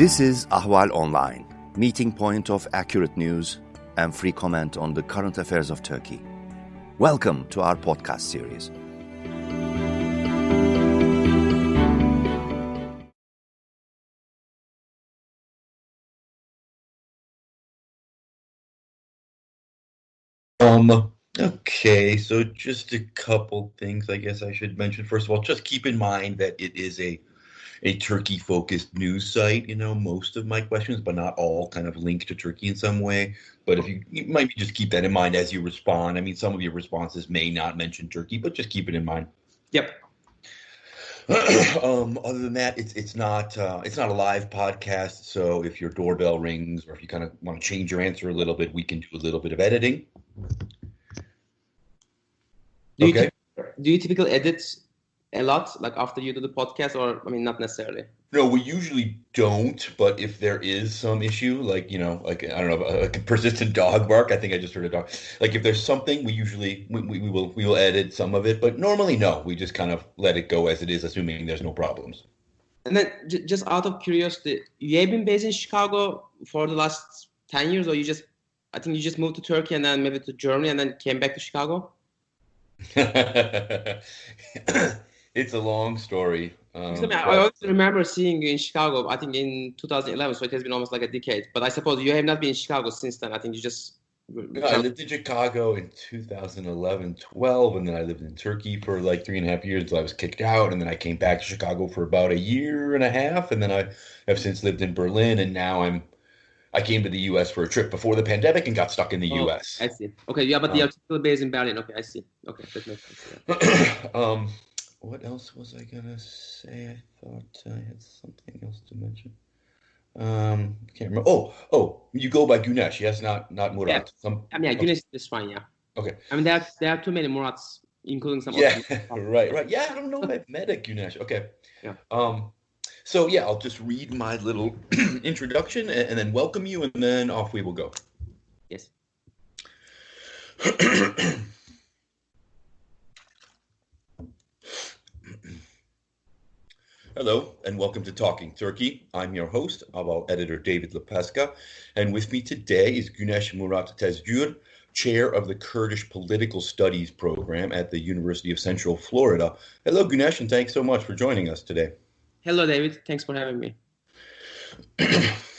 This is Ahval Online, meeting point of accurate news and free comment on the current affairs of Turkey. Welcome to our podcast series. Okay, so just a couple things I guess I should mention. First of all, just keep in mind that it is a Turkey-focused news site. You know, most of my questions, but not all, kind of link to Turkey in some way. But if you might just keep that in mind as you respond. I mean, some of your responses may not mention Turkey, but just keep it in mind. Yep. Other than that, it's not a live podcast. So if your doorbell rings or if you kind of want to change your answer a little bit, we can do a little bit of editing. Do you typically edit a lot, like after you do the podcast, or I mean, not necessarily? No, we usually don't. But if there is some issue, like like I don't know, a persistent dog bark. I think I just heard a dog. Like if there's something, we will edit some of it. But normally, no, we just kind of let it go as it is, assuming there's no problems. And then, just out of curiosity, you have been based in Chicago for the last 10 years, or I think you just moved to Turkey and then maybe to Germany and then came back to Chicago? It's a long story. I always remember seeing you in Chicago, I think in 2011, so it has been almost like a decade. But I suppose you have not been in Chicago since then. I think you just... I lived in Chicago in 2011, 12, and then I lived in Turkey for like 3.5 years until I was kicked out, and then I came back to Chicago for about 1.5 years, and then I have since lived in Berlin, and now I came to the U.S. for a trip before the pandemic and got stuck in the U.S. I see. Okay, yeah, but you're still based in Berlin. Okay, I see. Okay, that makes sense. Yeah. What else was I gonna say? I thought I had something else to mention. Can't remember. Oh, you go by Güneş, yes, not Murat. Yeah. Güneş is fine. Yeah. Okay. I mean, there are too many Murats, including some. Yeah, right. Yeah, I don't know if I've met a Güneş. Okay. Yeah. So yeah, I'll just read my little introduction and then welcome you, and then off we will go. Yes. Hello, and welcome to Talking Turkey. I'm your host, Ahval editor David Lepeska, and with me today is Güneş Murat Tezcür, chair of the Kurdish Political Studies program at the University of Central Florida. Hello, Güneş, and thanks so much for joining us today. Hello, David. Thanks for having me.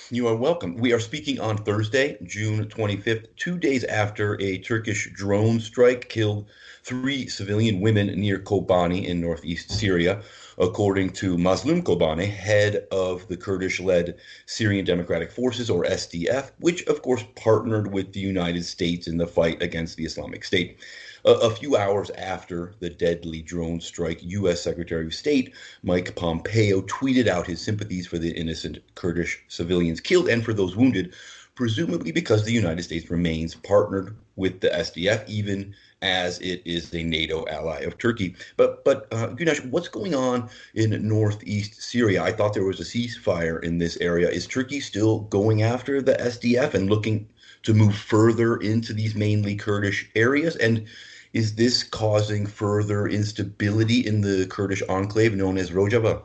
You are welcome. We are speaking on Thursday, June 25th, 2 days after a Turkish drone strike killed 3 civilian women near Kobani in northeast Syria, according to Mazlum Kobani, head of the Kurdish-led Syrian Democratic Forces, or SDF, which, of course, partnered with the United States in the fight against the Islamic State. A few hours after the deadly drone strike, U.S. Secretary of State Mike Pompeo tweeted out his sympathies for the innocent Kurdish civilians killed and for those wounded, presumably because the United States remains partnered with the SDF, even as it is a NATO ally of Turkey. But Güneş, what's going on in northeast Syria? I thought there was a ceasefire in this area. Is Turkey still going after the SDF and looking to move further into these mainly Kurdish areas? And is this causing further instability in the Kurdish enclave known as Rojava?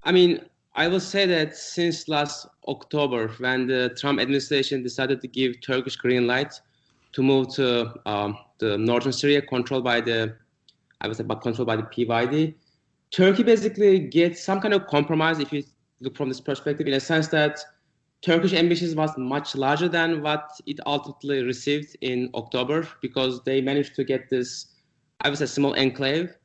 I mean, I will say that since last October, when the Trump administration decided to give Turkish green light to move to the northern Syria, controlled by the PYD, Turkey basically gets some kind of compromise, if you look from this perspective, in a sense that Turkish ambitions was much larger than what it ultimately received in October, because they managed to get this, small enclave,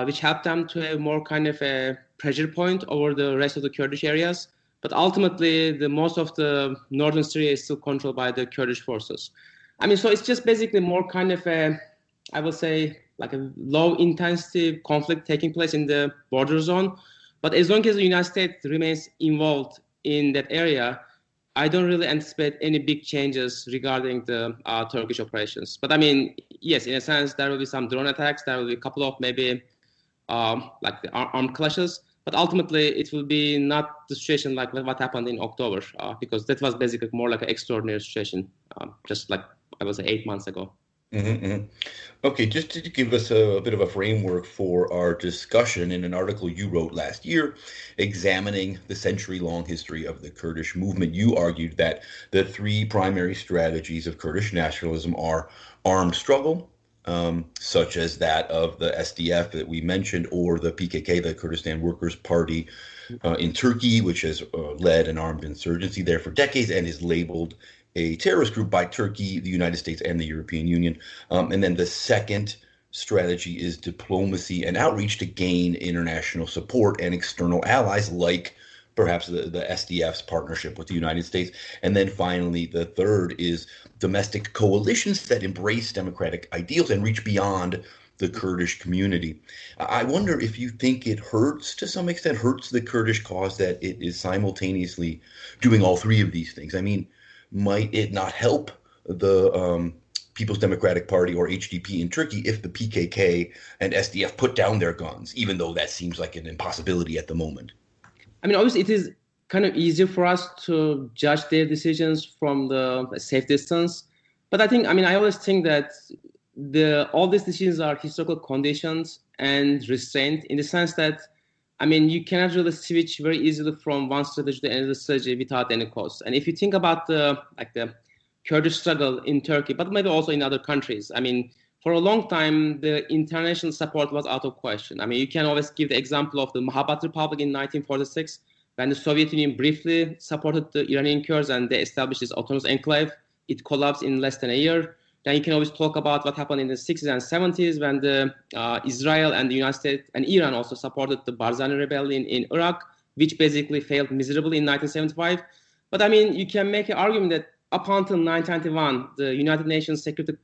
which helped them to have more kind of a pressure point over the rest of the Kurdish areas. But ultimately, most of the northern Syria is still controlled by the Kurdish forces. I mean, so it's just basically more kind of like a low-intensity conflict taking place in the border zone. But as long as the United States remains involved in that area, I don't really anticipate any big changes regarding the Turkish operations. But I mean, yes, in a sense, there will be some drone attacks. There will be a couple of maybe like the armed clashes. But ultimately, it will be not the situation like what happened in October, because that was basically more like an extraordinary situation, just like 8 months ago. Mm-hmm. Okay, just to give us a bit of a framework for our discussion, in an article you wrote last year examining the century-long history of the Kurdish movement, you argued that the three primary strategies of Kurdish nationalism are armed struggle, such as that of the SDF that we mentioned, or the PKK, the Kurdistan Workers' Party in Turkey, which has led an armed insurgency there for decades and is labeled a terrorist group by Turkey, the United States, and the European Union. And then the second strategy is diplomacy and outreach to gain international support and external allies, like perhaps the SDF's partnership with the United States. And then finally, the third is domestic coalitions that embrace democratic ideals and reach beyond the Kurdish community. I wonder if you think it hurts, to some extent, hurts the Kurdish cause that it is simultaneously doing all three of these things. I mean, might it not help the People's Democratic Party, or HDP, in Turkey if the PKK and SDF put down their guns, even though that seems like an impossibility at the moment? I mean, obviously, it is kind of easier for us to judge their decisions from the safe distance. But I always think that all these decisions are historical conditions and restraint, in the sense that, you cannot really switch very easily from one strategy to another strategy without any cost. And if you think about the Kurdish struggle in Turkey, but maybe also in other countries, for a long time, the international support was out of question. You can always give the example of the Mahabat Republic in 1946, when the Soviet Union briefly supported the Iranian Kurds and they established this autonomous enclave. It collapsed in less than a year. Then you can always talk about what happened in the 60s and 70s when Israel and the United States and Iran also supported the Barzani rebellion in Iraq, which basically failed miserably in 1975. But you can make an argument that up until 1991, the United Nations Security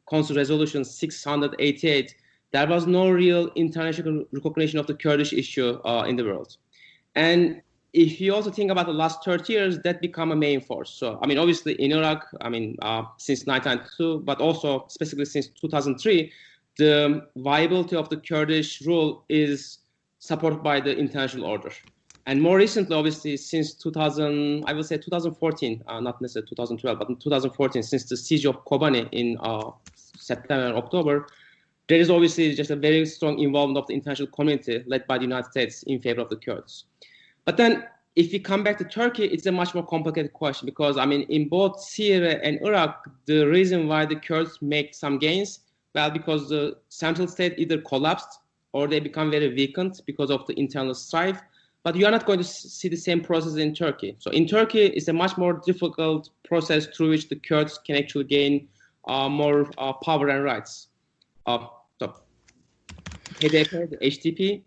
Council Resolution 688, there was no real international recognition of the Kurdish issue in the world. And if you also think about the last 30 years, that become a main force. So, obviously in Iraq, since 1992, but also specifically since 2003, the viability of the Kurdish rule is supported by the international order. And more recently, obviously, since 2014, not necessarily 2012, but in 2014, since the siege of Kobani in September and October, there is obviously just a very strong involvement of the international community led by the United States in favor of the Kurds. But then if we come back to Turkey, it's a much more complicated question because, in both Syria and Iraq, the reason why the Kurds make some gains, because the central state either collapsed or they become very weakened because of the internal strife. But you are not going to see the same process in Turkey. So in Turkey, it's a much more difficult process through which the Kurds can actually gain more power and rights. So HDP, the HDP,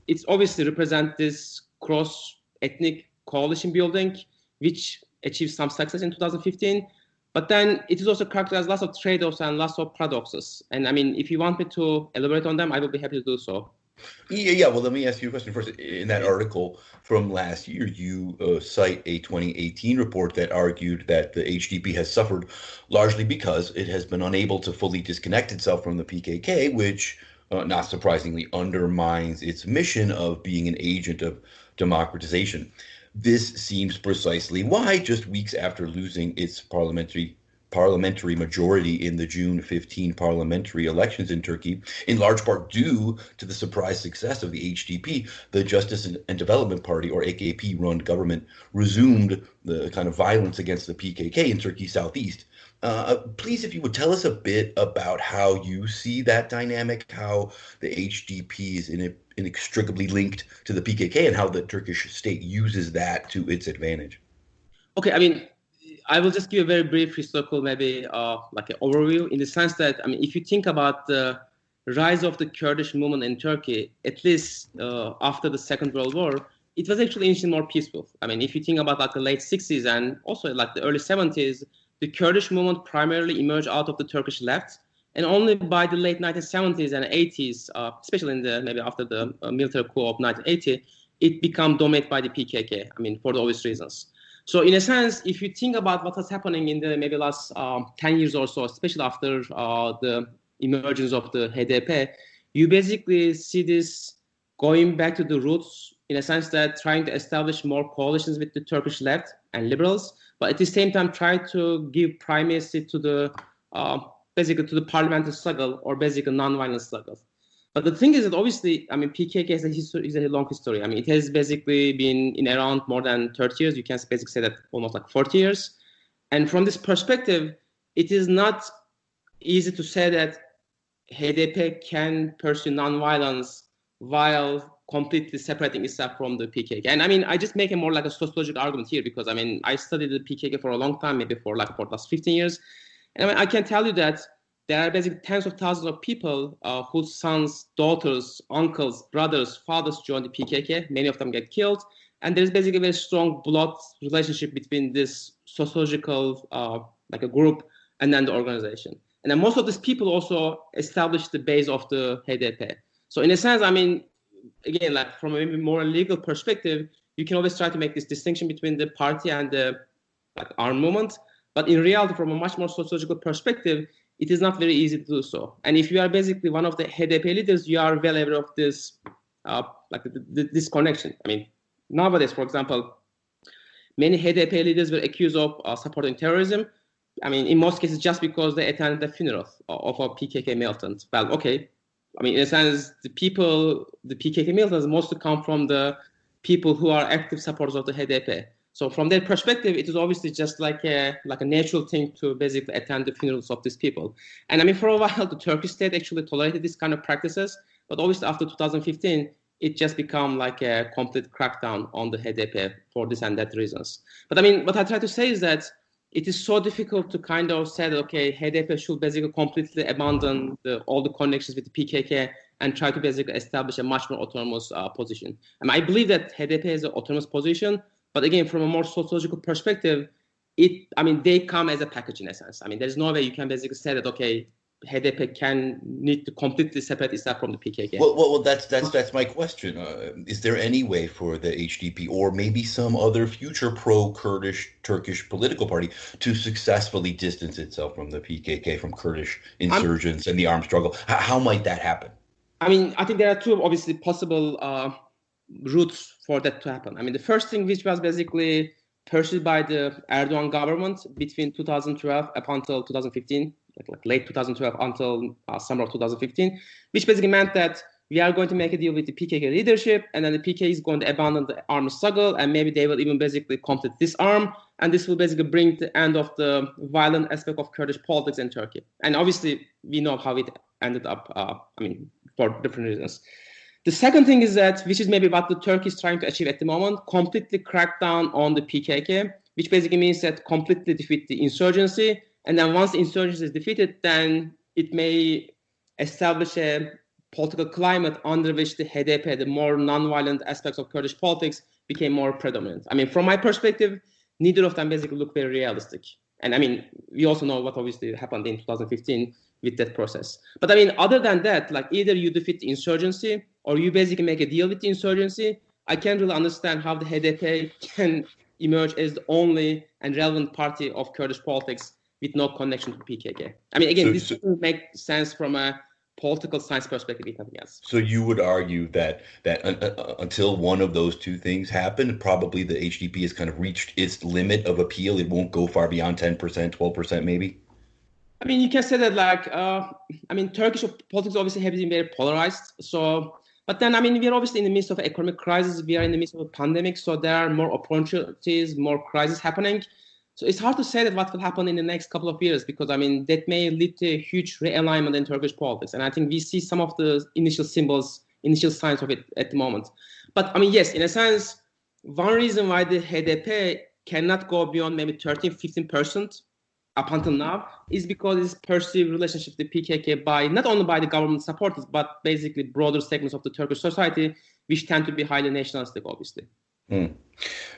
it's obviously represent this cross-ethnic coalition building, which achieved some success in 2015. But then it is also characterized lots of trade-offs and lots of paradoxes. And if you want me to elaborate on them, I will be happy to do so. Yeah. Well, let me ask you a question first. In that article from last year, you cite a 2018 report that argued that the HDP has suffered largely because it has been unable to fully disconnect itself from the PKK, which, not surprisingly, undermines its mission of being an agent of democratization. This seems precisely why, just weeks after losing its parliamentary majority in the June 15 parliamentary elections in Turkey, in large part due to the surprise success of the HDP, the Justice and Development Party, or AKP-run government, resumed the kind of violence against the PKK in Turkey's southeast. Please, if you would tell us a bit about how you see that dynamic, how the HDP is inextricably linked to the PKK, and how the Turkish state uses that to its advantage. Okay, I will just give a very brief historical, maybe like an overview, in the sense that, if you think about the rise of the Kurdish movement in Turkey, at least after the Second World War, it was actually initially more peaceful. If you think about the late 60s and also the early 70s, the Kurdish movement primarily emerged out of the Turkish left. And only by the late 1970s and 80s, especially maybe after the military coup of 1980, it became dominated by the PKK, for the obvious reasons. So in a sense, if you think about what was happening in the maybe last 10 years or so, especially after the emergence of the HDP, you basically see this going back to the roots, in a sense that trying to establish more coalitions with the Turkish left and liberals, but at the same time try to give primacy to the basically to the parliamentary struggle or basically non-violent struggle. But the thing is that obviously, I mean, PKK is a long history. I mean, it has basically been in around more than 30 years. You can basically say that almost like 40 years. And from this perspective, it is not easy to say that HDP can pursue non-violence while completely separating itself from the PKK. And I mean, I just make a more like a sociological argument here because I mean, I studied the PKK for a long time, maybe for the last 15 years. And I mean, I can tell you that there are basically tens of thousands of people whose sons, daughters, uncles, brothers, fathers joined the PKK. Many of them get killed. And there's basically a very strong blood relationship between this sociological like a group and then the organization. And then most of these people also established the base of the HDP. So in a sense, I mean, again, like from a maybe more legal perspective, you can always try to make this distinction between the party and the like armed movement. But in reality, from a much more sociological perspective, it is not very easy to do so. And if you are basically one of the HDP leaders, you are well aware of this, this connection. I mean, nowadays, for example, many HDP leaders were accused of supporting terrorism. I mean, in most cases, just because they attended the funeral of a PKK militant. Well, okay. I mean, in a sense, the PKK militants mostly come from the people who are active supporters of the HDP. So from their perspective, it is obviously just like a natural thing to basically attend the funerals of these people. And I mean, for a while, the Turkish state actually tolerated these kind of practices. But obviously, after 2015, it just became like a complete crackdown on the HDP for this and that reasons. But I mean, what I try to say is that it is so difficult to kind of say that, okay, HDP should basically completely abandon all the connections with the PKK and try to basically establish a much more autonomous position. And I believe that HDP is an autonomous position, but again, from a more sociological perspective, they come as a package in a sense. I mean, there's no way you can basically say that, okay, HDP need to completely separate itself from the PKK. Well, that's my question. Is there any way for the HDP or maybe some other future pro-Kurdish Turkish political party to successfully distance itself from the PKK, from Kurdish insurgents and the armed struggle? How might that happen? I mean, I think there are two obviously possible routes for that to happen. I mean, the first thing, which was basically pursued by the Erdogan government between 2012 up until 2015, like late 2012 until summer of 2015, which basically meant that we are going to make a deal with the PKK leadership, and then the PKK is going to abandon the armed struggle, and maybe they will even basically complete disarm, and this will basically bring the end of the violent aspect of Kurdish politics in Turkey. And obviously, we know how it ended up, for different reasons. The second thing is that, which is maybe what the Turkey is trying to achieve at the moment, completely crack down on the PKK, which basically means that completely defeat the insurgency. And then once the insurgency is defeated, then it may establish a political climate under which the HDP, the more non-violent aspects of Kurdish politics, became more predominant. I mean, from my perspective, neither of them basically look very realistic. And I mean, we also know what obviously happened in 2015 with that process. But I mean, other than that, like either you defeat the insurgency or you basically make a deal with the insurgency, I can't really understand how the HDP can emerge as the only and relevant party of Kurdish politics with no connection to PKK. I mean, again, this doesn't make sense from a political science perspective, if nothing else. So you would argue that until one of those two things happen, probably the HDP has kind of reached its limit of appeal. It won't go far beyond 10%, 12% maybe? I mean, you can say that Turkish politics obviously have been very polarized. So, but then, I mean, we are obviously in the midst of an economic crisis. We are in the midst of a pandemic. So there are more opportunities, more crises happening. So it's hard to say that what will happen in the next couple of years, because, I mean, that may lead to a huge realignment in Turkish politics. And I think we see some of the initial signs of it at the moment. But, I mean, yes, in a sense, one reason why the HDP cannot go beyond maybe 13, 15% up until now is because it's perceived relationship with the PKK by not only by the government supporters, but basically broader segments of the Turkish society, which tend to be highly nationalistic, obviously.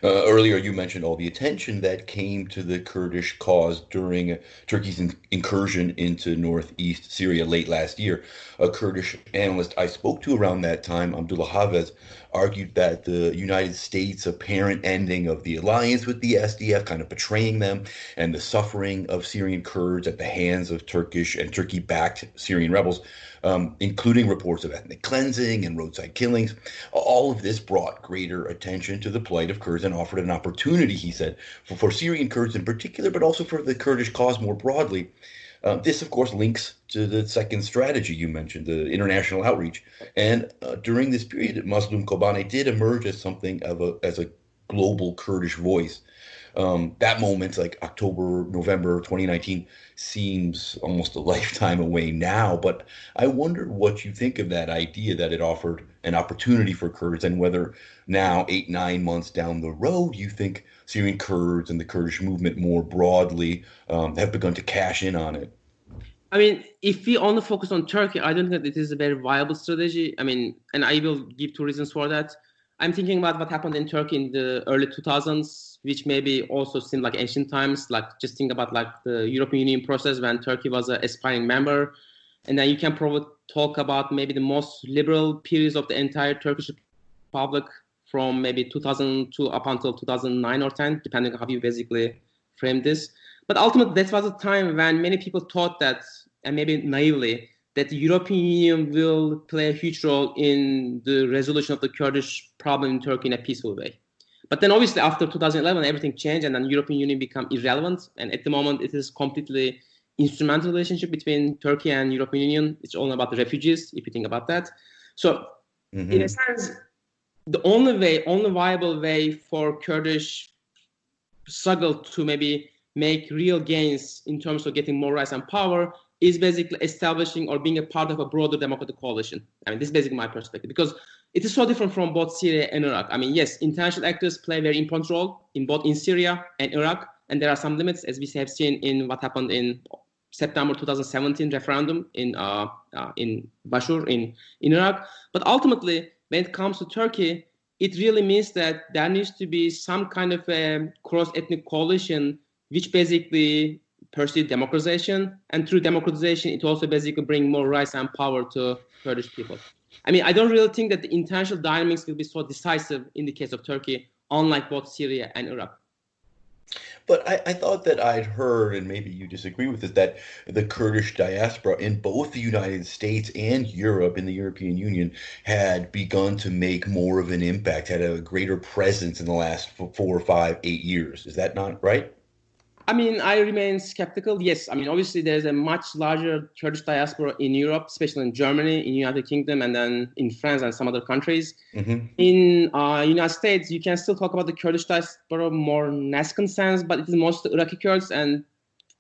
Earlier, you mentioned all the attention that came to the Kurdish cause during Turkey's incursion into northeast Syria late last year. A Kurdish analyst I spoke to around that time, Abdullah Hafez, argued that the United States' apparent ending of the alliance with the SDF, kind of betraying them, and the suffering of Syrian Kurds at the hands of Turkish and Turkey-backed Syrian rebels, including reports of ethnic cleansing and roadside killings. All of this brought greater attention to the plight of Kurds and offered an opportunity, he said, for Syrian Kurds in particular, but also for the Kurdish cause more broadly, This, of course, links to the second strategy you mentioned, the international outreach. And during this period, Muslim Kobane did emerge as something of as a global Kurdish voice. That moment, like October, November 2019, seems almost a lifetime away now. But I wonder what you think of that idea that it offered an opportunity for Kurds, and whether now, 8, 9 months down the road, you think Syrian Kurds and the Kurdish movement more broadly have begun to cash in on it. I mean, if we only focus on Turkey, I don't think it is a very viable strategy. I mean, and I will give 2 reasons for that. I'm thinking about what happened in Turkey in the early 2000s, which maybe also seemed like ancient times. Like, just think about like the European Union process when Turkey was an aspiring member. And then you can probably talk about maybe the most liberal periods of the entire Turkish Republic from maybe 2002 up until 2009 or 10, depending on how you basically frame this. But ultimately, that was a time when many people thought that, and maybe naively, that the European Union will play a huge role in the resolution of the Kurdish problem in Turkey in a peaceful way. But then obviously after 2011, everything changed and then the European Union became irrelevant. And at the moment, it is completely instrumental relationship between Turkey and European Union. It's all about the refugees, if you think about that. So in a sense, the only viable way for Kurdish struggle to maybe make real gains in terms of getting more rights and power is basically establishing or being a part of a broader democratic coalition. I mean, this is basically my perspective, because it is so different from both Syria and Iraq. I mean, yes, international actors play a very important role in both in Syria and Iraq, and there are some limits, as we have seen in what happened in September 2017 referendum in Bashur in Iraq. But ultimately, when it comes to Turkey, it really means that there needs to be some kind of a cross-ethnic coalition which basically pursue democratization, and through democratization, it also basically bring more rights and power to Kurdish people. I mean, I don't really think that the international dynamics will be so decisive in the case of Turkey, unlike both Syria and Iraq. But I thought that I'd heard, and maybe you disagree with this, that the Kurdish diaspora in both the United States and Europe, in the European Union, had begun to make more of an impact, had a greater presence in the last 4, 5, 8 years. Is that not right? I mean, I remain skeptical. Yes, I mean, obviously there's a much larger Kurdish diaspora in Europe, especially in Germany, in United Kingdom, and then in France and some other countries. In United States, you can still talk about the Kurdish diaspora more nascent sense, but it is mostly Iraqi Kurds, and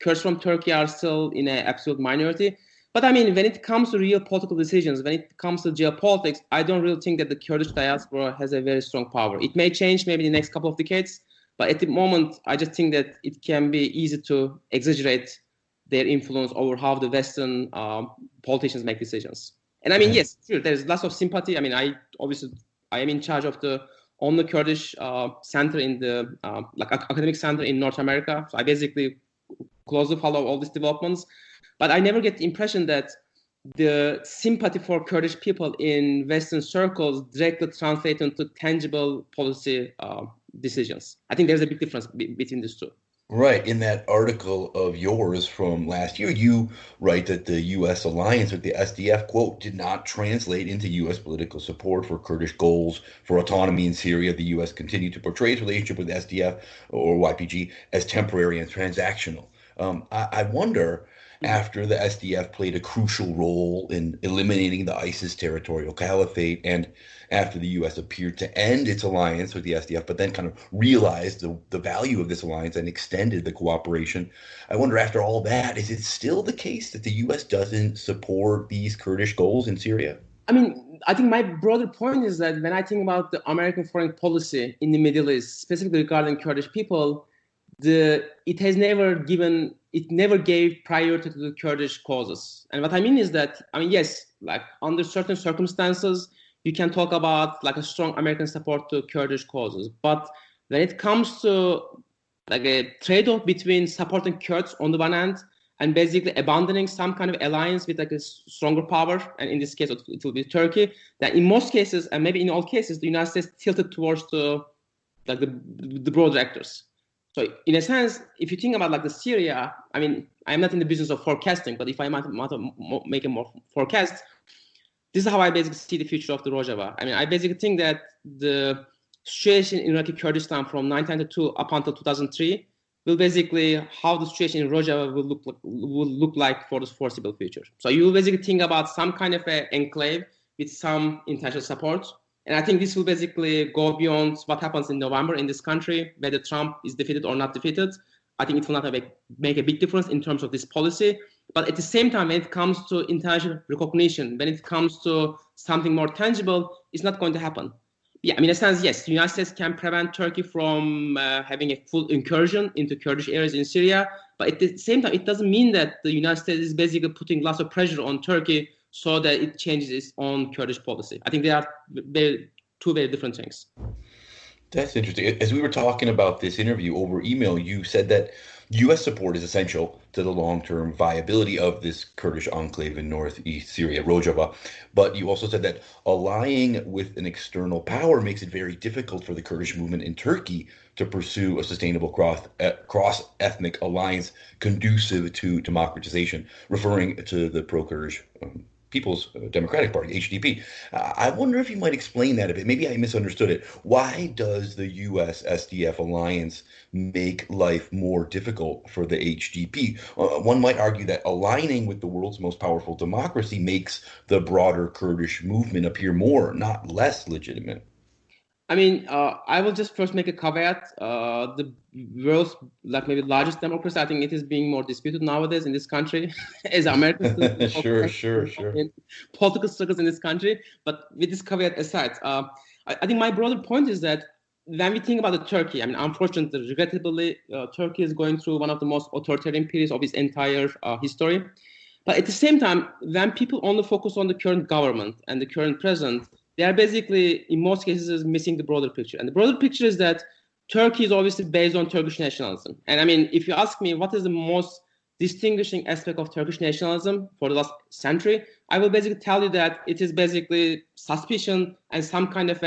Kurds from Turkey are still in an absolute minority. But I mean, when it comes to real political decisions, when it comes to geopolitics, I don't really think that the Kurdish diaspora has a very strong power. It may change maybe in the next couple of decades, but at the moment, I just think that it can be easy to exaggerate their influence over how the Western politicians make decisions. And I mean, yes, sure, there's lots of sympathy. I mean, I am in charge of the only Kurdish center in the academic center in North America. So I basically closely follow all these developments. But I never get the impression that the sympathy for Kurdish people in Western circles directly translate into tangible policy decisions. I think there's a big difference between these two. Right. In that article of yours from last year, you write that the U.S. alliance with the SDF, quote, did not translate into U.S. political support for Kurdish goals for autonomy in Syria. The U.S. continued to portray its relationship with the SDF or YPG as temporary and transactional. I wonder, after the SDF played a crucial role in eliminating the ISIS territorial caliphate, and after the U.S. appeared to end its alliance with the SDF, but then kind of realized the value of this alliance and extended the cooperation, I wonder, after all that, is it still the case that the U.S. doesn't support these Kurdish goals in Syria? I mean, I think my broader point is that when I think about the American foreign policy in the Middle East, specifically regarding Kurdish people, it never gave priority to the Kurdish causes. And what I mean is that, I mean, yes, like under certain circumstances, you can talk about like a strong American support to Kurdish causes. But when it comes to like a trade-off between supporting Kurds on the one hand and basically abandoning some kind of alliance with like a stronger power, and in this case it will be Turkey, that in most cases, and maybe in all cases, the United States tilted towards the broader actors. So in a sense, if you think about like the Syria, I mean, I'm not in the business of forecasting, but if I might make a more forecast, this is how I basically see the future of the Rojava. I mean, I basically think that the situation in Iraqi Kurdistan from 1992 up until 2003 will basically how the situation in Rojava will look like for the foreseeable future. So you will basically think about some kind of an enclave with some international support. And I think this will basically go beyond what happens in November in this country, whether Trump is defeated or not defeated. I think it will not make a big difference in terms of this policy. But at the same time, when it comes to international recognition, when it comes to something more tangible, it's not going to happen. Yeah, I mean, in a sense, yes, the United States can prevent Turkey from having a full incursion into Kurdish areas in Syria. But at the same time, it doesn't mean that the United States is basically putting lots of pressure on Turkey so that it changes its own Kurdish policy. I think they are two very different things. That's interesting. As we were talking about this interview over email, you said that U.S. support is essential to the long-term viability of this Kurdish enclave in northeast Syria, Rojava. But you also said that allying with an external power makes it very difficult for the Kurdish movement in Turkey to pursue a sustainable cross-ethnic alliance conducive to democratization, referring to the pro-Kurdish People's Democratic Party, HDP. I wonder if you might explain that a bit. Maybe I misunderstood it. Why does the US-SDF alliance make life more difficult for the HDP? One might argue that aligning with the world's most powerful democracy makes the broader Kurdish movement appear more, not less legitimate. I mean, I will just first make a caveat. The world's maybe largest democracy, I think it is being more disputed nowadays in this country as Americans. Sure. In political circles in this country. But with this caveat aside, I think my broader point is that when we think about the Turkey, I mean, unfortunately, regrettably, Turkey is going through one of the most authoritarian periods of its entire history. But at the same time, when people only focus on the current government and the current president, they are basically, in most cases, missing the broader picture. And the broader picture is that Turkey is obviously based on Turkish nationalism. And I mean, if you ask me what is the most distinguishing aspect of Turkish nationalism for the last century, I will basically tell you that it is basically suspicion and some kind of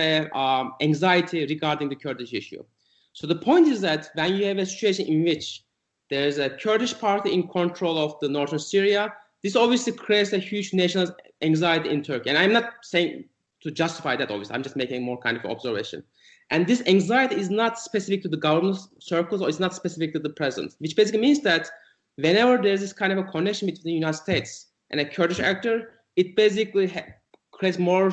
anxiety regarding the Kurdish issue. So the point is that when you have a situation in which there is a Kurdish party in control of the northern Syria, this obviously creates a huge national anxiety in Turkey. And I'm not saying to justify that, obviously. I'm just making more kind of observation. And this anxiety is not specific to the government circles or it's not specific to the president, which basically means that whenever there's this kind of a connection between the United States and a Kurdish actor, it basically creates more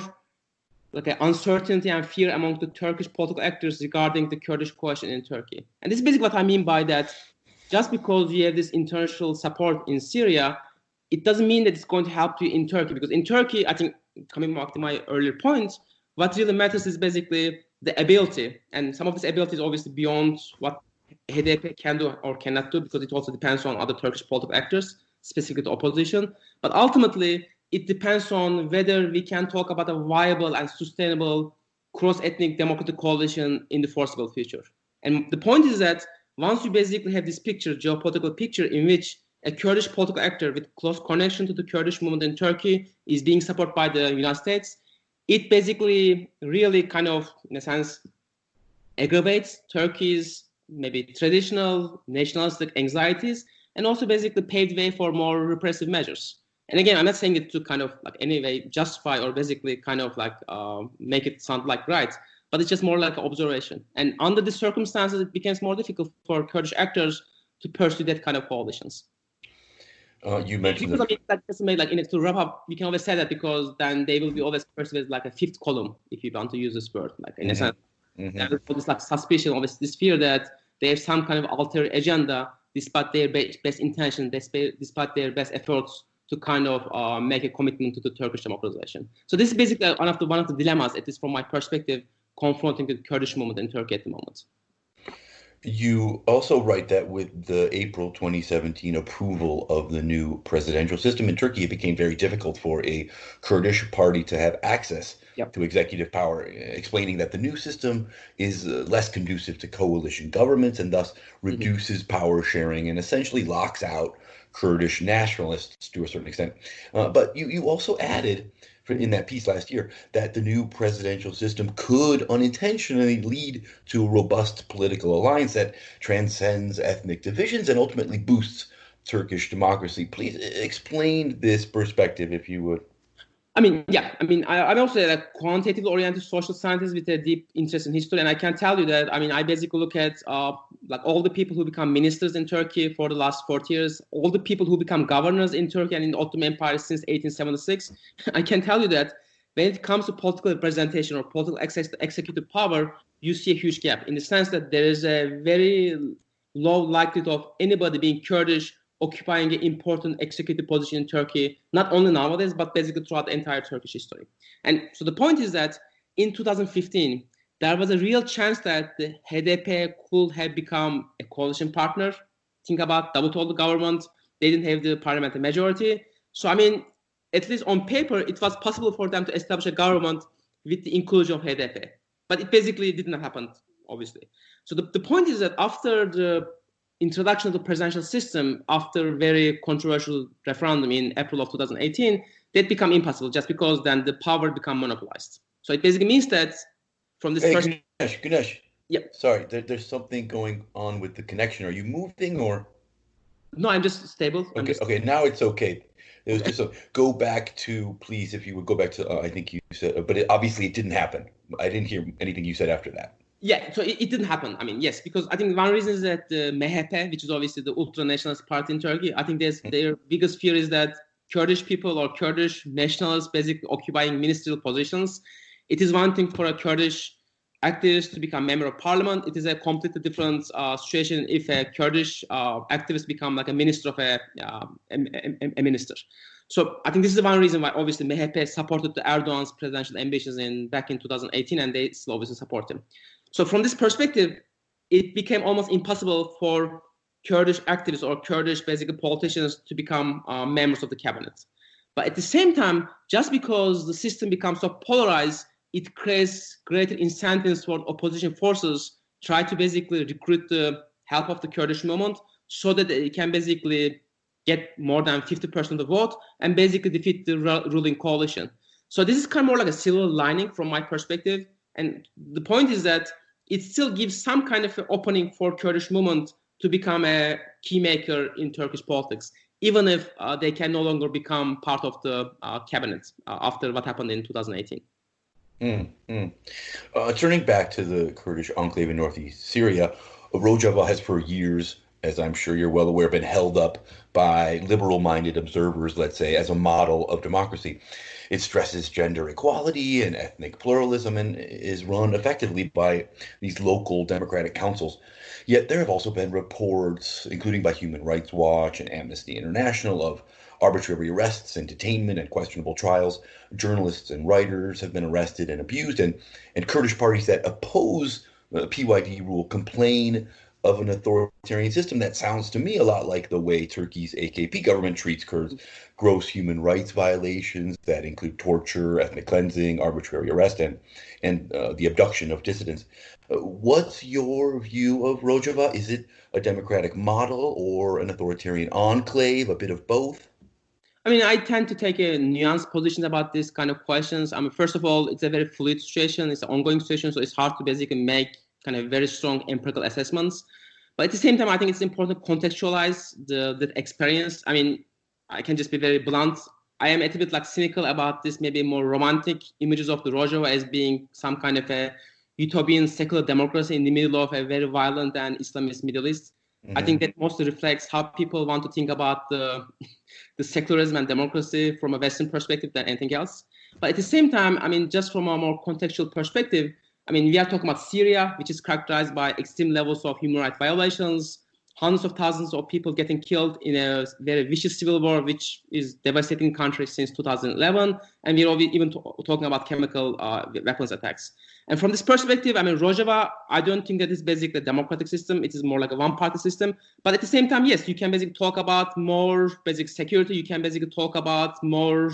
like an uncertainty and fear among the Turkish political actors regarding the Kurdish question in Turkey. And this is basically what I mean by that. Just because you have this international support in Syria, it doesn't mean that it's going to help you in Turkey. Because in Turkey, I think, coming back to my earlier points, what really matters is basically the ability. And some of this ability is obviously beyond what HDP can do or cannot do, because it also depends on other Turkish political actors, specifically the opposition. But ultimately, it depends on whether we can talk about a viable and sustainable cross-ethnic democratic coalition in the foreseeable future. And the point is that once you basically have this picture, geopolitical picture, in which a Kurdish political actor with close connection to the Kurdish movement in Turkey is being supported by the United States, it basically really kind of, in a sense, aggravates Turkey's maybe traditional nationalistic anxieties and also basically paved way for more repressive measures. And again, I'm not saying it to kind of like any way justify or basically kind of like make it sound like right, but it's just more like an observation. And under the circumstances, it becomes more difficult for Kurdish actors to pursue that kind of coalitions. You mentioned because, I mean, that just made, like, to wrap up, we can always say that because then they will be always perceived as like a fifth column, if you want to use this word, like in a sense. There is like suspicion, always this fear that they have some kind of ulterior agenda, despite their best intention, despite their best efforts to kind of make a commitment to the Turkish democratization. So this is basically one of the dilemmas, at least from my perspective, confronting the Kurdish movement in Turkey at the moment. You also write that with the April 2017 approval of the new presidential system in Turkey, it became very difficult for a Kurdish party to have access to executive power, explaining that the new system is less conducive to coalition governments and thus reduces power sharing and essentially locks out Kurdish nationalists to a certain extent. But you also added in that piece last year that the new presidential system could unintentionally lead to a robust political alliance that transcends ethnic divisions and ultimately boosts Turkish democracy. Please explain this perspective, if you would. I'm also a quantitatively oriented social scientist with a deep interest in history, and I can tell you that, I basically look at like all the people who become ministers in Turkey for the last 40 years, all the people who become governors in Turkey and in the Ottoman Empire since 1876. I can tell you that when it comes to political representation or political access to executive power, you see a huge gap in the sense that there is a very low likelihood of anybody being Kurdish occupying an important executive position in Turkey, not only nowadays, but basically throughout the entire Turkish history. And so the point is that in 2015, there was a real chance that the HDP could have become a coalition partner. Think about Davutoğlu government. They didn't have the parliamentary majority. So, at least on paper, it was possible for them to establish a government with the inclusion of HDP. But it basically didn't happen, obviously. So the point is that after the introduction of the presidential system, after very controversial referendum in April of 2018, that became impossible just because then the power become monopolized. So it basically means that from this first... Güneş. Yeah. Sorry, there's something going on with the connection. Are you moving or? No, I'm just stable. Okay, now it's okay. It was just go back to, please, if you would go back to, I think you said, but obviously it didn't happen. I didn't hear anything you said after that. Yeah, so it didn't happen. Yes, because I think one reason is that the MHP, which is obviously the ultra-nationalist party in Turkey, I think their biggest fear is that Kurdish people or Kurdish nationalists basically occupying ministerial positions. It is one thing for a Kurdish activist to become member of parliament. It is a completely different situation if a Kurdish activist become like a minister of a minister. So I think this is one reason why obviously MHP supported the Erdogan's presidential ambitions back in 2018, and they still obviously support him. So from this perspective, it became almost impossible for Kurdish activists or Kurdish basically politicians to become members of the cabinet. But at the same time, just because the system becomes so polarized, it creates greater incentives for opposition forces try to basically recruit the help of the Kurdish movement so that it can basically get more than 50% of the vote and basically defeat the ruling coalition. So this is kind of more like a silver lining from my perspective. And the point is that it still gives some kind of an opening for Kurdish movement to become a key maker in Turkish politics, even if they can no longer become part of the cabinet after what happened in 2018. Turning back to the Kurdish enclave in northeast Syria, Rojava has for years, as I'm sure you're well aware, been held up by liberal-minded observers, let's say, as a model of democracy. It stresses gender equality and ethnic pluralism and is run effectively by these local democratic councils. Yet there have also been reports, including by Human Rights Watch and Amnesty International, of arbitrary arrests and detainment and questionable trials. Journalists and writers have been arrested and abused, and Kurdish parties that oppose the PYD rule complain of an authoritarian system that sounds to me a lot like the way Turkey's AKP government treats Kurds. Gross human rights violations that include torture, ethnic cleansing, arbitrary arrest, and the abduction of dissidents. What's your view of Rojava? Is it a democratic model or an authoritarian enclave, a bit of both? I tend to take a nuanced position about these kind of questions. First of all, it's a very fluid situation. It's an ongoing situation, so it's hard to basically make kind of very strong empirical assessments. But at the same time, I think it's important to contextualize the experience. I can just be very blunt. I am a little bit cynical about this, maybe more romantic images of the Rojava as being some kind of a utopian secular democracy in the middle of a very violent and Islamist Middle East. Mm-hmm. I think that mostly reflects how people want to think about the secularism and democracy from a Western perspective than anything else. But at the same time, just from a more contextual perspective, we are talking about Syria, which is characterized by extreme levels of human rights violations, hundreds of thousands of people getting killed in a very vicious civil war, which is devastating the country since 2011. And we're even talking about chemical weapons attacks. And from this perspective, Rojava, I don't think that it's basically a democratic system. It is more like a one-party system. But at the same time, yes, you can basically talk about more basic security. You can basically talk about more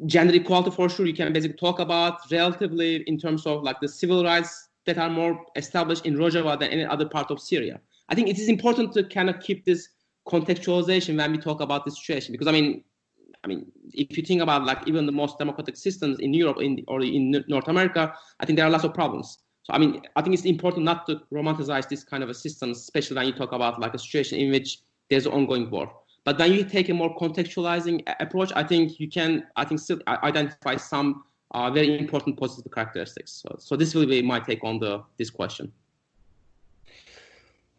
gender equality for sure. You can basically talk about relatively in terms of the civil rights that are more established in Rojava than any other part of Syria. I think it is important to kind of keep this contextualization when we talk about this situation, because if you think about even the most democratic systems in Europe or in North America, I think there are lots of problems. So I think it's important not to romanticize this kind of a system, especially when you talk about a situation in which there's an ongoing war. But when you take a more contextualizing approach, I think you can, still identify some very important positive characteristics. So this will be my take on this question.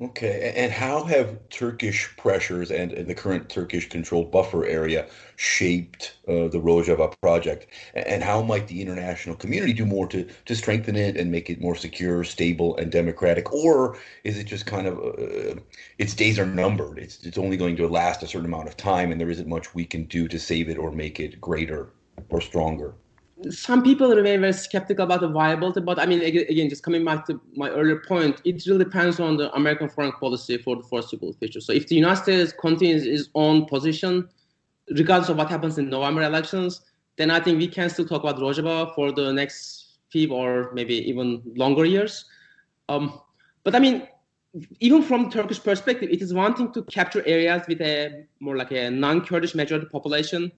Okay, and how have Turkish pressures and the current Turkish-controlled buffer area shaped the Rojava project? And how might the international community do more to strengthen it and make it more secure, stable, and democratic? Or is it just kind of its days are numbered? It's only going to last a certain amount of time, and there isn't much we can do to save it or make it greater or stronger? Some people remain very skeptical about the viability, but I mean, again, just coming back to my earlier point, it really depends on the American foreign policy for the foreseeable future. So if the United States continues its own position, regardless of what happens in November elections, then I think we can still talk about Rojava for the next few or maybe even longer years. But I mean, even from the Turkish perspective, it is one thing to capture areas with a more like a non-Kurdish majority population.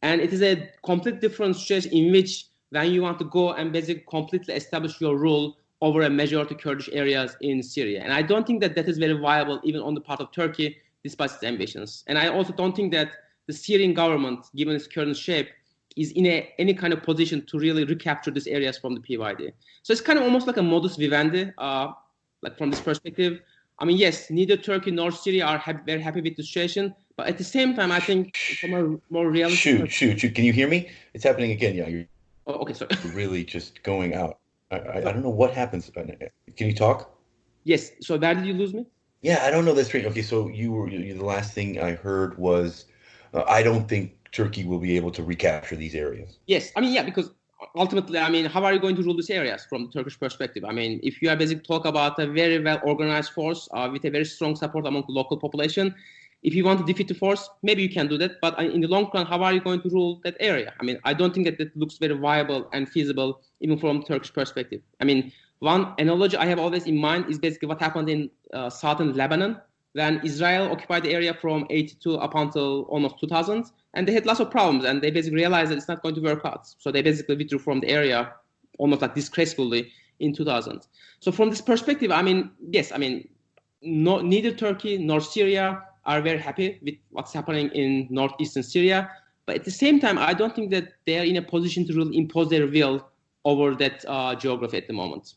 And it is a completely different situation in which when you want to go and basically completely establish your rule over a majority Kurdish areas in Syria. And I don't think that is very viable even on the part of Turkey, despite its ambitions. And I also don't think that the Syrian government, given its current shape, is in any kind of position to really recapture these areas from the PYD. So it's kind of almost like a modus vivendi, like from this perspective. I mean, yes, neither Turkey nor Syria are very happy with the situation. But at the same time, I think from a more realistic... Shoot. Can you hear me? It's happening again. Yeah, you're okay, sorry. really just going out. I don't know what happens. Can you talk? Yes. So where did you lose me? Yeah, I don't know this straight. Okay, so the last thing I heard was, I don't think Turkey will be able to recapture these areas. Yes. I mean, yeah, because ultimately, I mean, how are you going to rule these areas from the Turkish perspective? I mean, if you are basically talk about a very well-organized force with a very strong support among the local population, if you want to defeat the force, maybe you can do that. But in the long run, how are you going to rule that area? I mean, I don't think that looks very viable and feasible, even from Turkish perspective. I mean, one analogy I have always in mind is basically what happened in southern Lebanon when Israel occupied the area from 82 up until almost 2000. And they had lots of problems, and they basically realized that it's not going to work out. So they basically withdrew from the area almost like disgracefully in 2000. So from this perspective, I mean, yes, I mean, neither Turkey nor Syria are very happy with what's happening in northeastern Syria. But at the same time, I don't think that they are in a position to really impose their will over that geography at the moment.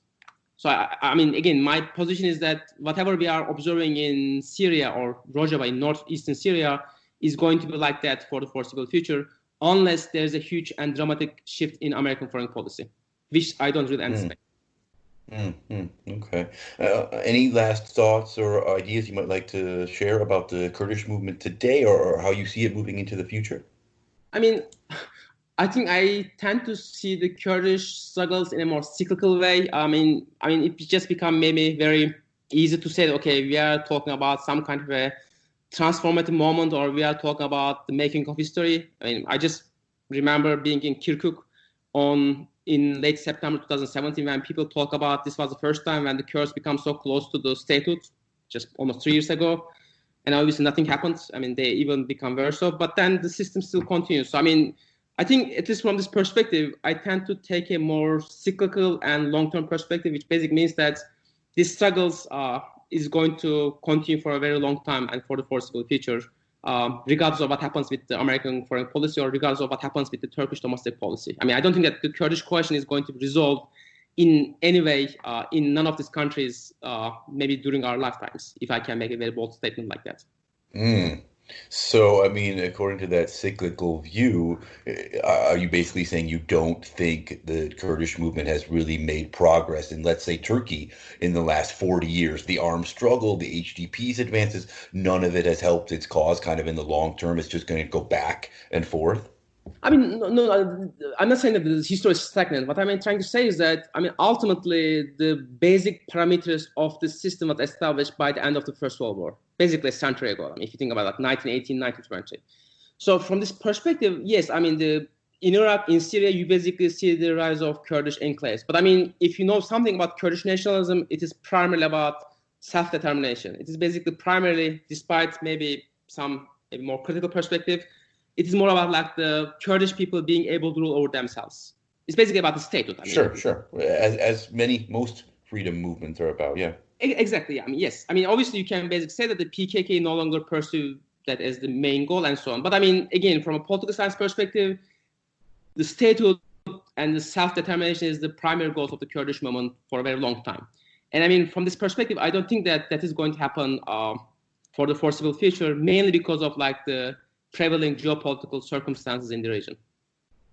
So, I mean, again, my position is that whatever we are observing in Syria or Rojava in northeastern Syria is going to be like that for the foreseeable future, unless there's a huge and dramatic shift in American foreign policy, which I don't really anticipate. Okay. Any last thoughts or ideas you might like to share about the Kurdish movement today, or how you see it moving into the future? I mean, I think I tend to see the Kurdish struggles in a more cyclical way. I mean, it just become maybe very easy to say, okay, we are talking about some kind of a transformative moment, or we are talking about the making of history. I mean, I just remember being in Kirkuk in late September 2017 when people talk about this was the first time when the Kurds become so close to the statehood, just almost 3 years ago. And obviously nothing happened. I mean, they even become worse off, but then the system still continues. So, I mean, I think at least from this perspective, I tend to take a more cyclical and long-term perspective, which basically means that these struggles is going to continue for a very long time and for the foreseeable future, regardless of what happens with the American foreign policy or regardless of what happens with the Turkish domestic policy. I mean, I don't think that the Kurdish question is going to be resolved in any way in none of these countries, maybe during our lifetimes, if I can make a very bold statement like that. So, I mean, according to that cyclical view, are you basically saying you don't think the Kurdish movement has really made progress in, let's say, Turkey in the last 40 years? The armed struggle, the HDP's advances, none of it has helped its cause kind of in the long term. It's just going to go back and forth? I mean, no, I'm not saying that the history is stagnant. What I'm trying to say is that, I mean, ultimately, the basic parameters of the system was established by the end of the First World War, basically a century ago. I mean, if you think about like 1918, 1920. So from this perspective, yes, I mean, in Iraq, in Syria, you basically see the rise of Kurdish enclaves. But I mean, if you know something about Kurdish nationalism, it is primarily about self-determination. It is basically primarily, despite maybe some more critical perspective, it is more about like the Kurdish people being able to rule over themselves. It's basically about the statehood. I mean, sure. As most freedom movements are about, yeah. Exactly. I mean, yes. I mean, obviously, you can basically say that the PKK no longer pursue that as the main goal and so on. But I mean, again, from a political science perspective, the statehood and the self-determination is the primary goals of the Kurdish movement for a very long time. And I mean, from this perspective, I don't think that is going to happen for the foreseeable future, mainly because of like the prevailing geopolitical circumstances in the region.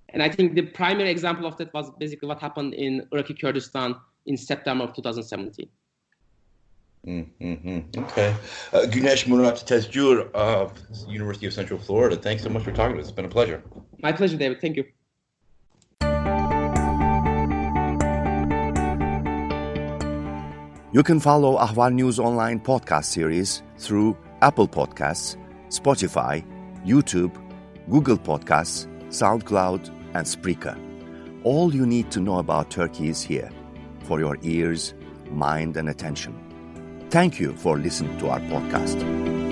And I think the primary example of that was basically what happened in Iraqi Kurdistan in September of 2017. Okay. Güneş Murat Tezcür of University of Central Florida. Thanks so much for talking to us. It's been a pleasure. My pleasure, David. Thank you. You can follow Ahval News Online podcast series through Apple Podcasts, Spotify, YouTube, Google Podcasts, SoundCloud, and Spreaker. All you need to know about Turkey is here, for your ears, mind, and attention. Thank you for listening to our podcast.